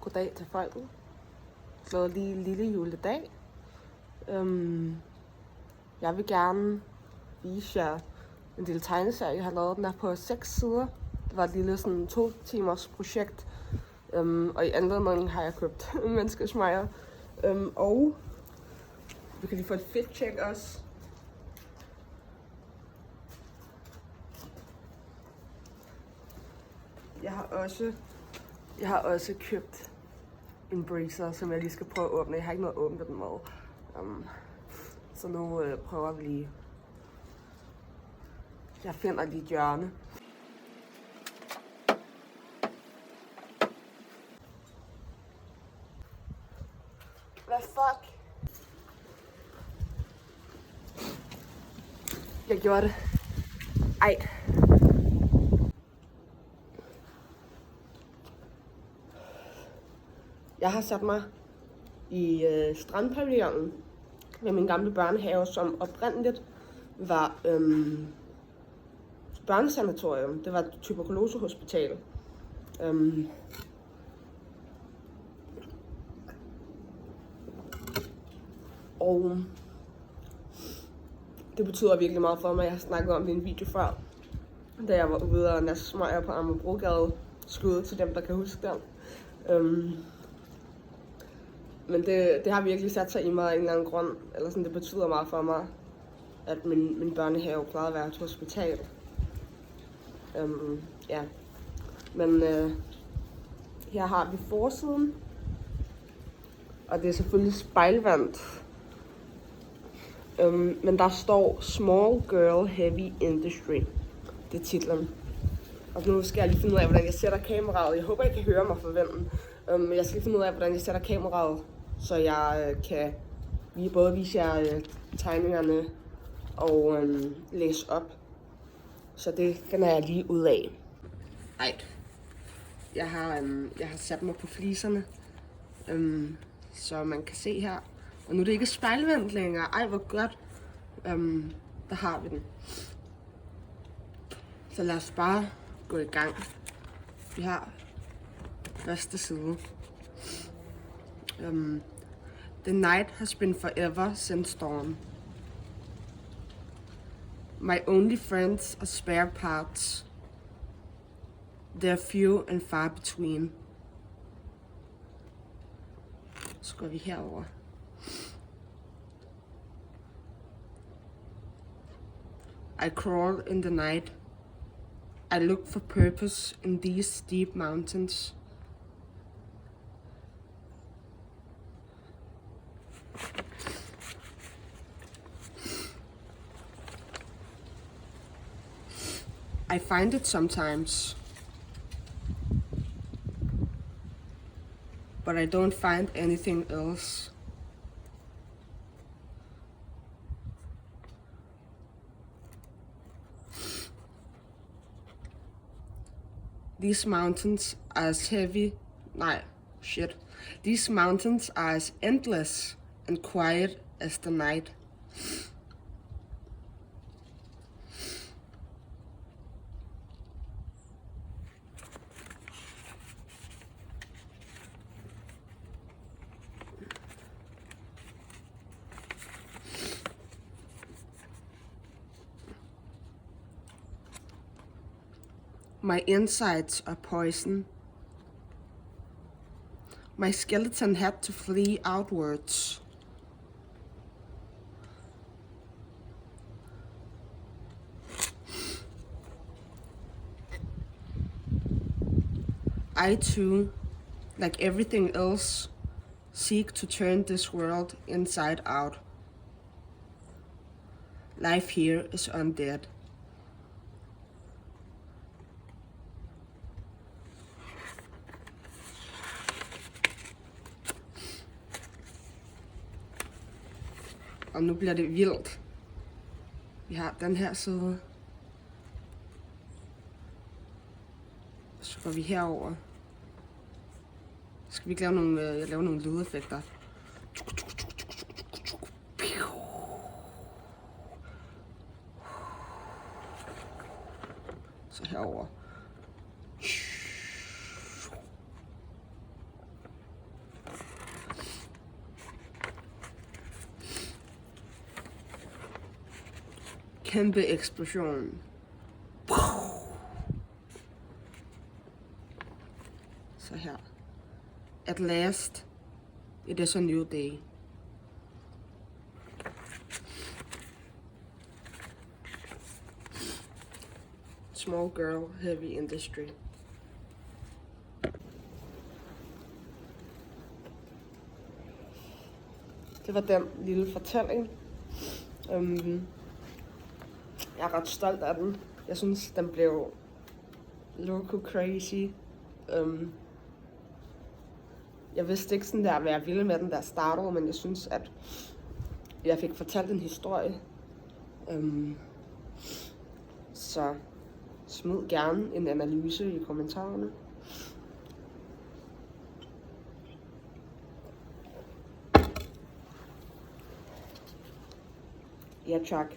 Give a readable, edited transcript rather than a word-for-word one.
Goddag til folket. Glædelig lille juledag. Jeg vil gerne vise jer en lille tegneserie, jeg har lavet. Den er på 6 sider. Det var et lille sådan 2 timers projekt. Og i anledning har jeg købt menneskesmejer. Og vi kan lige få et fit check også. Jeg har også købt en breezer, som jeg lige skal prøve at åbne. Jeg har ikke noget at åbne den med. Så nu prøver vi lige. Jeg finder lige et hjørne. Hvad fuck? Jeg gjorde det. Ej. Jeg har sat mig i strandpavillonen med min gamle børnehave, som oprindeligt var børnesanatorium. Det var et tuberkulosehospital. Og det betyder virkelig meget for mig. Jeg har snakket om det i en video før, da jeg var ude og næste smøger på Amagerbrogade. Skud til dem, der kan huske den. Men det har virkelig sat sig i mig af en eller anden grund. Eller sådan, det betyder meget for mig, at min børnehave plejede at være et hospital. Ja. Men her har vi forsiden. Og det er selvfølgelig spejlvendt. Men der står Small Girl Heavy Industry. Det er titlen. Og nu skal jeg lige finde ud af, hvordan jeg sætter kameraet. Jeg håber, I kan høre mig fra vinden. Jeg skal lige finde ud af, hvordan jeg sætter kameraet, så jeg kan både vise jer tegningerne og læse op. Så det finder jeg lige ud af. Ej. Jeg har sat mig på fliserne, så man kan se her. Og nu er det ikke spejlvendt længere. Ej, hvor godt. Der har vi den. Så lad os bare gå i gang. Vi har første side. The night has been forever since dawn. My only friends are spare parts. They're few and far between. Så går vi herover. I crawl in the night. I look for purpose in these steep mountains. I find it sometimes, but I don't find anything else. These mountains are as heavy, These mountains are as endless and quiet as the night. My insides are poison. My skeleton had to flee outwards. I too, like everything else, seek to turn this world inside out. Life here is undead. Og nu bliver det vildt. Vi har den her side. Så går vi herover. Så skal vi ikke lave nogle lydeffekter. Så herover. kæmpe eksplosion. Så her. At last, it is a new day. Small girl, heavy industry. Det var den lille fortælling. Jeg er ret stolt af den. Jeg synes, den blev loco crazy. Jeg vidste ikke sådan der, hvad jeg ville med den, der startede, men jeg synes, at jeg fik fortalt en historie. Så smid gerne en analyse i kommentarerne. Ja, tak.